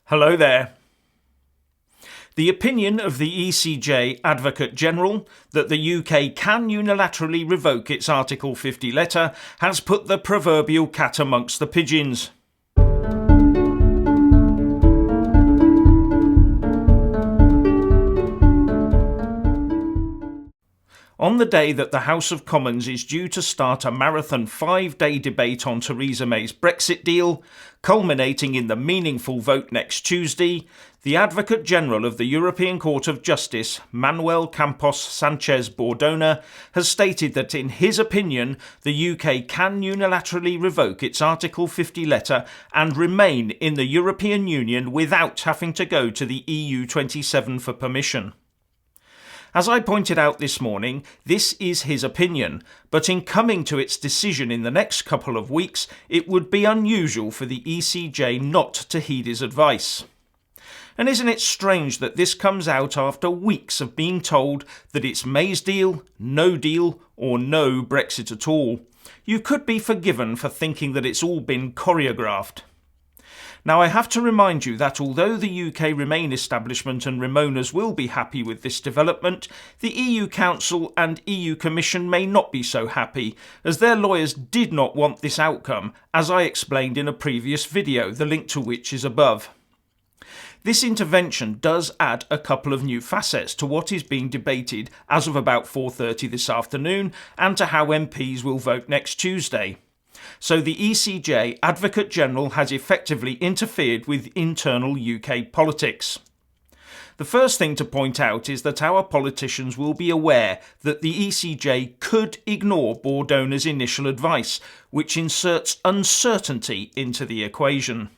Hello there. The opinion of the ECJ Advocate General that the UK can unilaterally revoke its Article 50 letter has put the proverbial cat amongst the pigeons. On the day that the House of Commons is due to start a marathon 5-day debate on Theresa May's Brexit deal, culminating in the meaningful vote next Tuesday, the Advocate General of the European Court of Justice, Manuel Campos Sanchez-Bordona, has stated that in his opinion, the UK can unilaterally revoke its Article 50 letter and remain in the European Union without having to go to the EU 27 for permission. As I pointed out this morning, this is his opinion, but in coming to its decision in the next couple of weeks, it would be unusual for the ECJ not to heed his advice. And isn't it strange that this comes out after weeks of being told that it's May's deal, or no Brexit at all? You could be forgiven for thinking that it's all been choreographed. Now I have to remind you that although the UK Remain establishment and Remoaners will be happy with this development, the EU Council and EU Commission may not be so happy, as their lawyers did not want this outcome, as I explained in a previous video, the link to which is above. This intervention does add a couple of new facets to what is being debated as of about 4:30 this afternoon and to how MPs will vote next Tuesday. So the ECJ Advocate General has effectively interfered with internal UK politics. The first thing to point out is that our politicians will be aware that the ECJ could ignore Bordona's initial advice, which inserts uncertainty into the equation.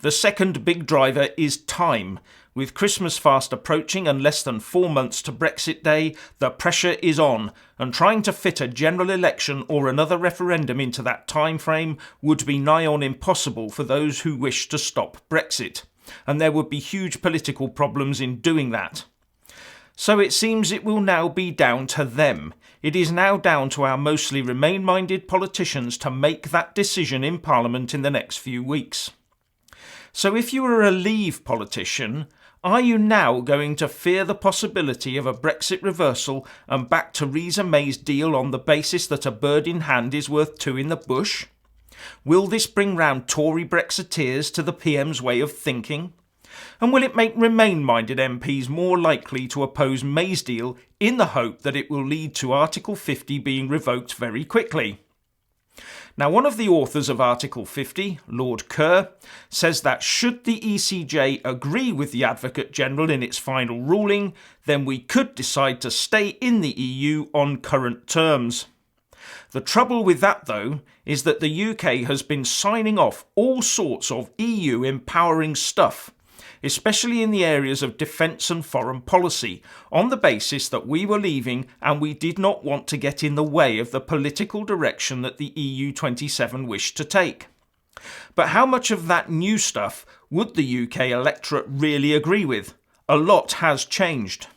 The second big driver is time. With Christmas fast approaching and less than 4 months to Brexit Day, the pressure is on, and trying to fit a general election or another referendum into that time frame would be nigh on impossible for those who wish to stop Brexit, and there would be huge political problems in doing that. So it seems it will now be down to them. It is now down to our mostly Remain-minded politicians to make that decision in Parliament in the next few weeks. So if you are a Leave politician, are you now going to fear the possibility of a Brexit reversal and back Theresa May's deal on the basis that a bird in hand is worth two in the bush? Will this bring round Tory Brexiteers to the PM's way of thinking? And will it make Remain-minded MPs more likely to oppose May's deal in the hope that it will lead to Article 50 being revoked very quickly? Now, one of the authors of Article 50, Lord Kerr, says that should the ECJ agree with the Advocate General in its final ruling, then we could decide to stay in the EU on current terms. The trouble with that, though, is that the UK has been signing off all sorts of EU empowering stuff, especially in the areas of defence and foreign policy, on the basis that we were leaving and we did not want to get in the way of the political direction that the EU 27 wished to take. But how much of that new stuff would the UK electorate really agree with? A lot has changed.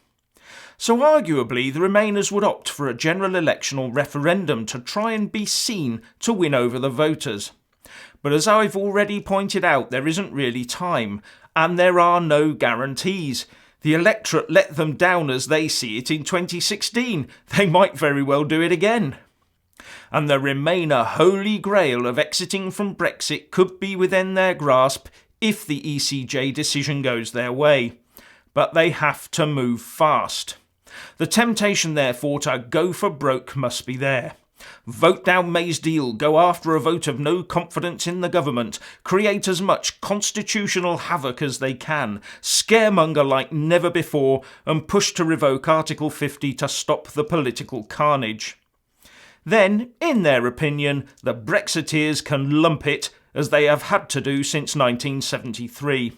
So arguably the Remainers would opt for a general election or referendum to try and be seen to win over the voters. But as I've already pointed out, there isn't really time, and there are no guarantees. The electorate let them down as they see it in 2016. They might very well do it again. And the Remainer holy grail of exiting from Brexit could be within their grasp if the ECJ decision goes their way. But they have to move fast. The temptation, therefore, to go for broke must be there. Vote down May's deal, go after a vote of no confidence in the government, create as much constitutional havoc as they can, scaremonger like never before, and push to revoke Article 50 to stop the political carnage. Then, in their opinion, the Brexiteers can lump it, as they have had to do since 1973.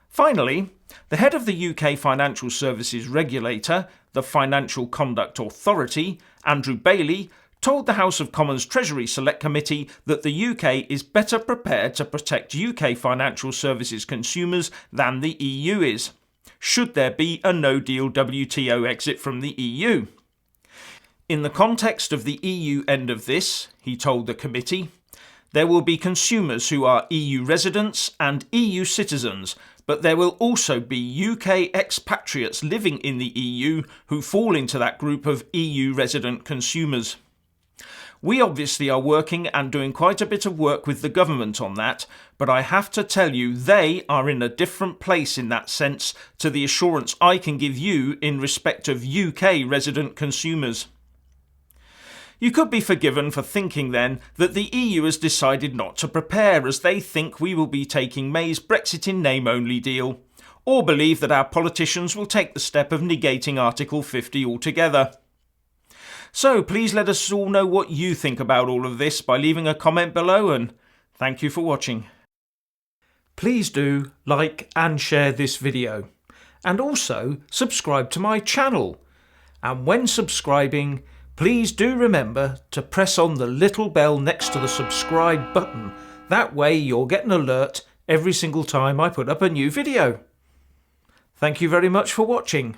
Finally, the head of the UK Financial Services Regulator, the Financial Conduct Authority, Andrew Bailey, told the House of Commons Treasury Select Committee that the UK is better prepared to protect UK financial services consumers than the EU is, should there be a no-deal WTO exit from the EU. In the context of the EU end of this, he told the committee, There will be consumers who are EU residents and EU citizens, but there will also be UK expatriates living in the EU who fall into that group of EU resident consumers. We obviously are working and doing quite a bit of work with the government on that, but I have to tell you they are in a different place in that sense to the assurance I can give you in respect of UK resident consumers. You could be forgiven for thinking then that the EU has decided not to prepare as they think we will be taking May's Brexit in name only deal, or believe that our politicians will take the step of negating Article 50 altogether. So please let us all know what you think about all of this by leaving a comment below, and thank you for watching. Please do like and share this video, and also subscribe to my channel. And when subscribing, please do remember to press on the little bell next to the subscribe button. That way you'll get an alert every single time I put up a new video. Thank you very much for watching.